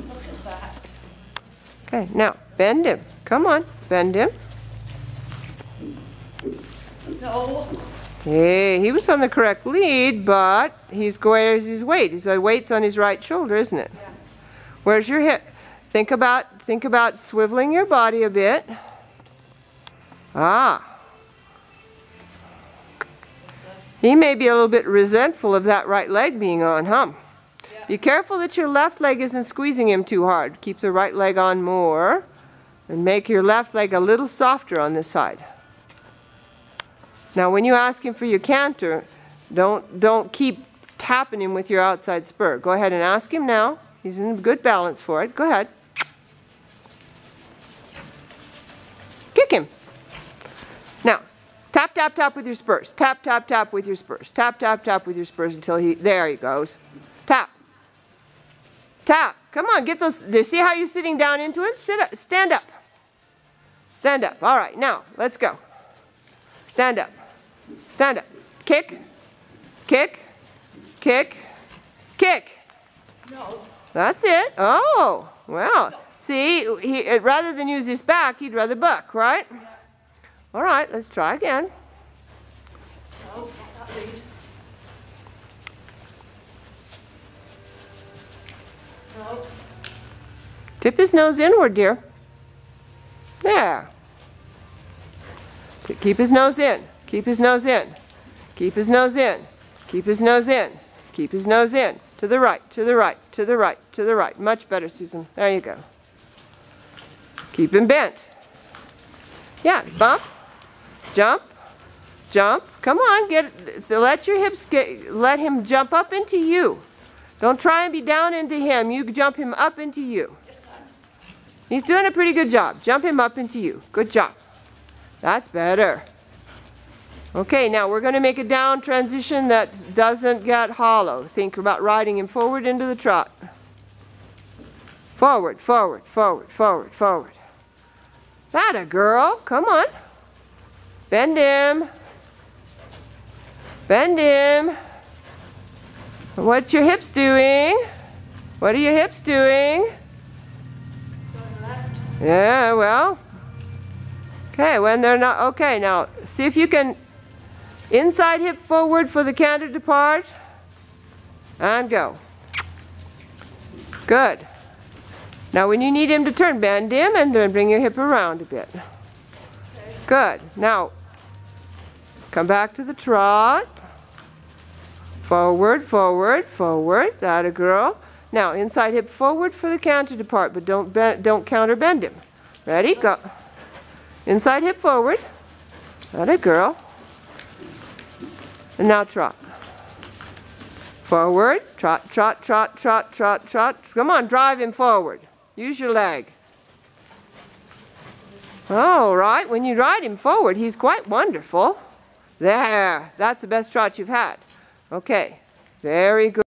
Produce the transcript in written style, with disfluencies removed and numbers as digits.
look at that. Okay, now bend him. Come on, bend him. No. Hey, he was on the correct lead, but where's his weight? His weight's on his right shoulder, isn't it? Yeah. Where's your hip? Think about swiveling your body a bit. Ah. He may be a little bit resentful of that right leg being on, huh? Yeah. Be careful that your left leg isn't squeezing him too hard. Keep the right leg on more. And make your left leg a little softer on this side. Now when you ask him for your canter, don't keep tapping him with your outside spur. Go ahead and ask him now. He's in good balance for it. Go ahead. Kick him. Now, tap, tap, tap with your spurs. Tap, tap, tap with your spurs. Tap, tap, tap with your spurs until there he goes. Tap. Tap. Come on, get those. Do you see how you're sitting down into him? Sit up. Stand up. Stand up. All right, now, let's go. Stand up. Stand up. Kick. Kick. Kick. Kick. No. That's it. Oh, well. See, rather than use his back, he'd rather buck, right? Yeah. All right, let's try again. No, not that lead. No. Tip his nose inward, dear. There. Keep his nose in. Keep his nose in. Keep his nose in. Keep his nose in. Keep his nose in. To the right, to the right, to the right, to the right. Much better, Susan. There you go. Keep him bent. Yeah, bump, jump, jump. Come on, let your hips let him jump up into you. Don't try and be down into him. You jump him up into you. He's doing a pretty good job. Jump him up into you. Good job. That's better. Okay, now we're going to make a down transition that doesn't get hollow. Think about riding him forward into the trot. Forward, forward, forward, forward, forward. That a girl. Come on. Bend him. Bend him. What's your hips doing? What are your hips doing? Going left. Yeah, well. Okay, when they're not. Okay, now see if you can inside hip forward for the canter depart. And go. Good. Now when you need him to turn, bend him and then bring your hip around a bit. Okay. Good. Now, come back to the trot. Forward, forward, forward. That a girl. Now, inside hip forward for the canter depart, but don't counter bend him. Ready? Go. Inside hip forward. That a girl. And now trot. Forward. Trot, trot, trot, trot, trot, trot. Come on, drive him forward. Use your leg. All right, when you ride him forward, he's quite wonderful. There, that's the best trot you've had. Okay, very good.